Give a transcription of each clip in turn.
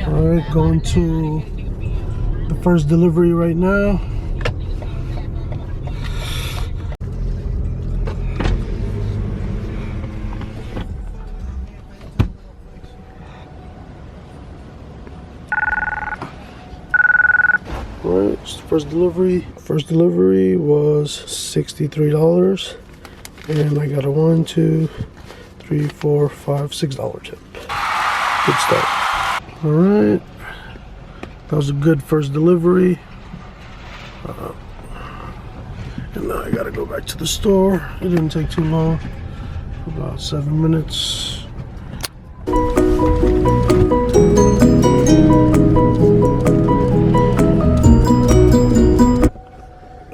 Alright, going to the first delivery right now. Alright, it's the first delivery. First delivery was $63, and I got a $1, $2, $3, $4, $5, $6 tip. Good start. Alright, that was a good first delivery. And now I gotta go back to the store. It didn't take too long, about 7 minutes.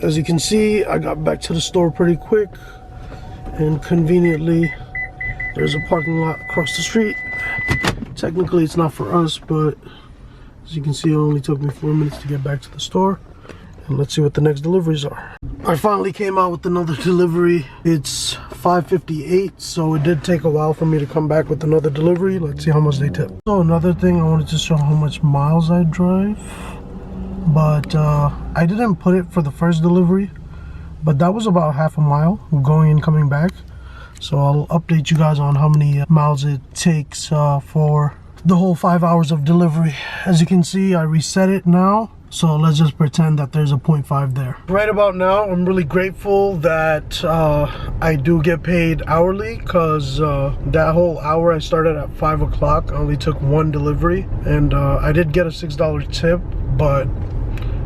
As you can see, I got back to the store pretty quick, and conveniently there's a parking lot across the street. Technically it's not for us, but as you can see, it only took me 4 minutes to get back to the store. And let's see what the next deliveries are. I finally came out with another delivery. It's 5:58, so it did take a while for me to come back with another delivery. Let's see how much they tip. So another thing, I wanted to show how much miles I drive, but I didn't put it for the first delivery, but that was about half a mile going and coming back. So I'll update you guys on how many miles it takes for the whole 5 hours of delivery. As you can see, I reset it now. So let's just pretend that there's a 0.5 there. Right about now, I'm really grateful that I do get paid hourly, because that whole hour I started at 5 o'clock, I only took one delivery, and I did get a $6 tip, but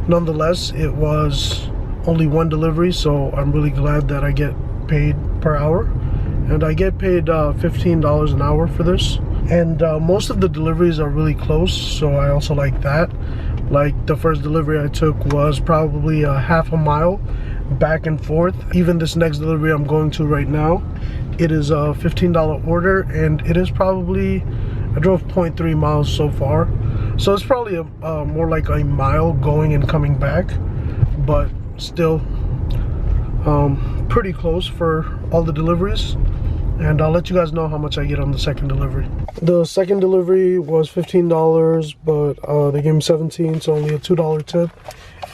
nonetheless, it was only one delivery, so I'm really glad that I get paid per hour. And I get paid $15 an hour for this. And most of the deliveries are really close, so I also like that. Like the first delivery I took was probably a half a mile back and forth. Even this next delivery I'm going to right now, it is a $15 order, and it is probably, I drove 0.3 miles so far. So it's probably a more like a mile going and coming back, but still pretty close for all the deliveries. And I'll let you guys know how much I get on the second delivery. The second delivery was $15, but they gave me 17, so only a $2 tip.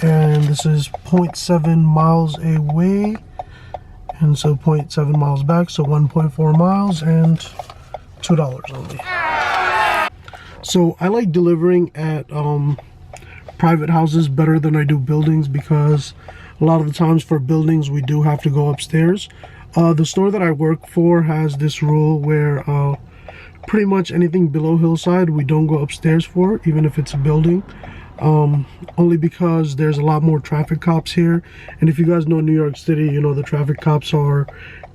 And this is 0.7 miles away, and so 0.7 miles back, so 1.4 miles and $2 only. So I like delivering at private houses better than I do buildings, because a lot of the times for buildings we do have to go upstairs. The store that I work for has this rule where pretty much anything below hillside we don't go upstairs for, even if it's a building, only because there's a lot more traffic cops here. And if you guys know New York City, you know the traffic cops are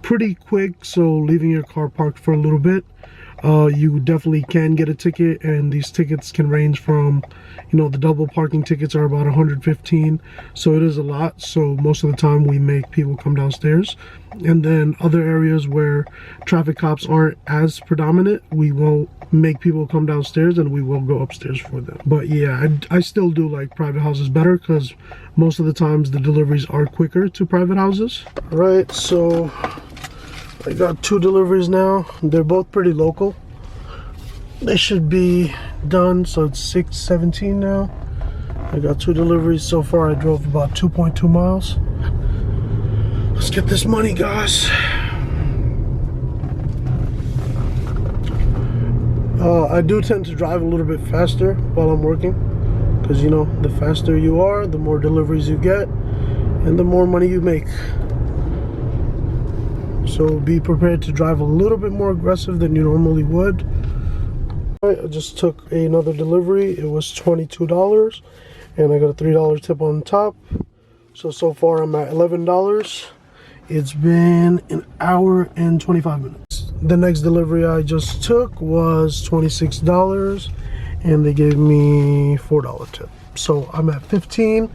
pretty quick, so leaving your car parked for a little bit, you definitely can get a ticket. And these tickets can range from, you know, the double parking tickets are about 115, so it is a lot. So most of the time we make people come downstairs. And then other areas where traffic cops aren't as predominant, we won't make people come downstairs, and we will go upstairs for them. But yeah, I still do like private houses better, because most of the times the deliveries are quicker to private houses. All right, so I got 2 deliveries now. They're both pretty local. They should be done, so it's 6:17 now. I got 2 deliveries so far. I drove about 2.2 miles. Let's get this money, guys. I do tend to drive a little bit faster while I'm working, because, you know, the faster you are, the more deliveries you get, and the more money you make. So be prepared to drive a little bit more aggressive than you normally would. Alright, I just took another delivery. It was $22, and I got a $3 tip on top. So far I'm at $11. It's been an hour and 25 minutes. The next delivery I just took was $26, and they gave me $4 tip. So I'm at 15,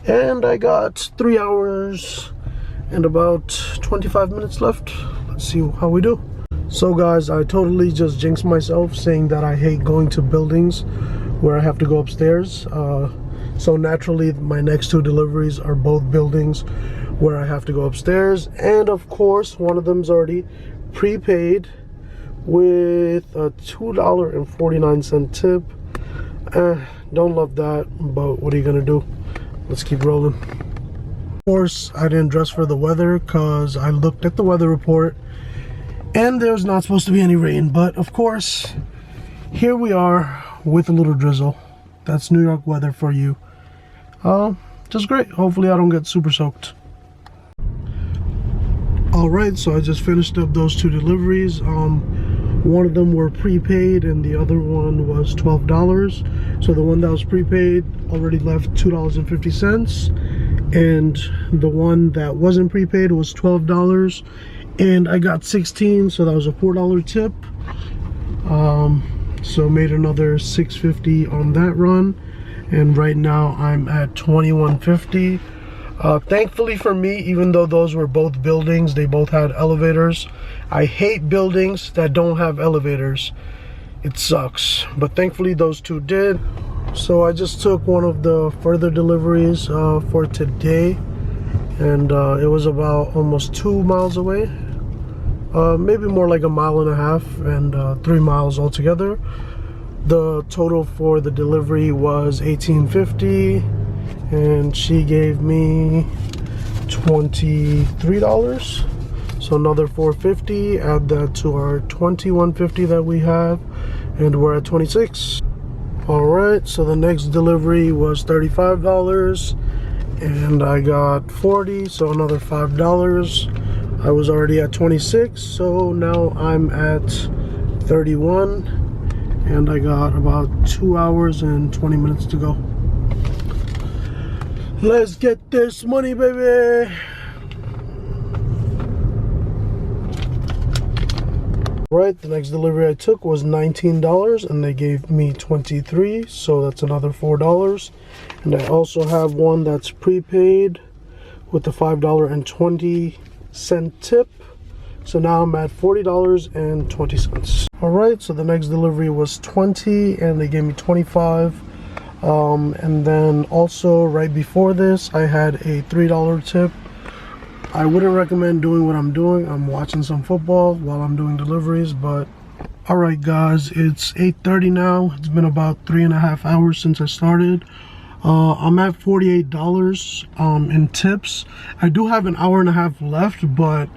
and I got 3 hours and about 25 minutes left. Let's see how we do. So guys, I totally just jinxed myself saying that I hate going to buildings where I have to go upstairs. So naturally my next 2 deliveries are both buildings where I have to go upstairs, and of course one of them's already prepaid with a $2.49 tip. Don't love that, but what are you gonna do? Let's keep rolling. Of course, I didn't dress for the weather because I looked at the weather report and there's not supposed to be any rain, but of course, here we are with a little drizzle. That's New York weather for you. Just great. Hopefully I don't get super soaked. Alright, so I just finished up those two deliveries. One of them were prepaid and the other one was $12. So the one that was prepaid already left $2.50, and the one that wasn't prepaid was $12, and I got 16, so that was a $4 tip. So made another $6.50 on that run, and right now I'm at $21.50. Thankfully for me, even though those were both buildings, they both had elevators. I hate buildings that don't have elevators. It sucks, but thankfully those two did. So I just took one of the further deliveries for today, and it was about almost 2 miles away, maybe more like 1.5 miles and 3 miles altogether. The total for the delivery was $18.50, and she gave me $23. So another $4.50, add that to our $21.50 that we have, and we're at $26. Alright, so the next delivery was $35, and I got 40, so another $5. I was already at 26, so now I'm at 31, and I got about 2 hours and 20 minutes to go. Let's get this money, baby. Right, the next delivery I took was $19, and they gave me 23, so that's another $4. And I also have one that's prepaid with the $5.20 tip, so now I'm at $40.20. All right, so the next delivery was 20, and they gave me 25. And then also right before this, I had a $3 tip. I wouldn't recommend doing what I'm doing. I'm watching some football while I'm doing deliveries, but alright guys, it's 8:30 now. It's been about 3.5 hours since I started. I'm at $48 in tips. I do have 1.5 hours left, but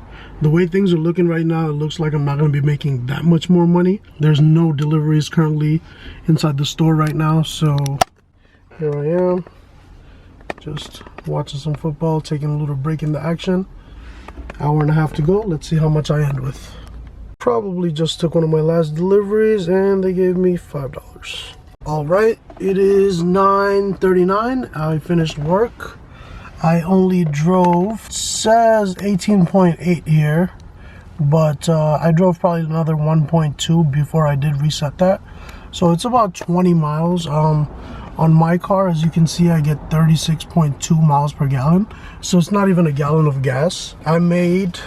the way things are looking right now, it looks like I'm not going to be making that much more money. There's no deliveries currently inside the store right now, so here I am, just watching some football, taking a little break in the action. 1.5 hours to go. Let's see how much I end with. Probably just took one of my last deliveries, and they gave me $5. All right, it is 9:39. I finished work. I only drove, it says 18.8 here, but I drove probably another 1.2 before I did reset that. So it's about 20 miles. On my car, as you can see, I get 36.2 miles per gallon. So it's not even a gallon of gas. I made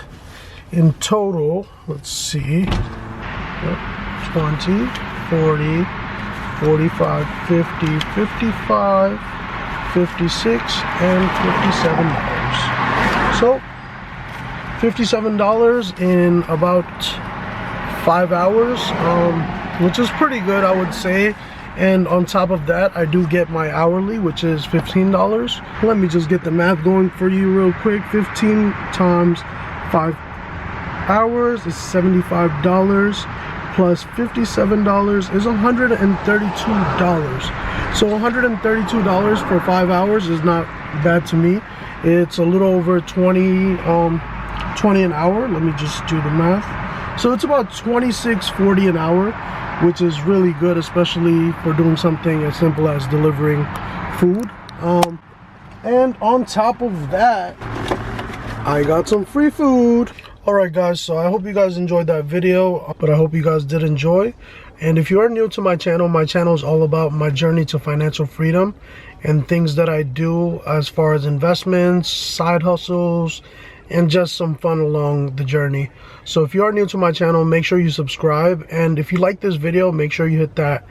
in total, let's see, 20, 40, 45, 50, 55, 56, and $57. So $57 in about 5 hours, which is pretty good, I would say. And on top of that, I do get my hourly, which is $15. Let me just get the math going for you real quick. 15 times 5 hours is $75, plus $57 is $132. So $132 for 5 hours is not bad to me. It's a little over 20 an hour. Let me just do the math. So it's about $26.40 an hour, which is really good, especially for doing something as simple as delivering food. And on top of that, I got some free food. Alright guys, so I hope you guys enjoyed that video, but I hope you guys did enjoy. And if you are new to my channel is all about my journey to financial freedom and things that I do as far as investments, side hustles, and just some fun along the journey. So if you are new to my channel, make sure you subscribe, and if you like this video, make sure you hit that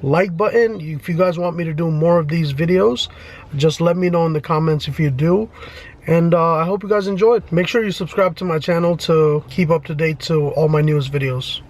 like button. If you guys want me to do more of these videos, just let me know in the comments if you do. And I hope you guys enjoyed. Make sure you subscribe to my channel to keep up to date to all my newest videos.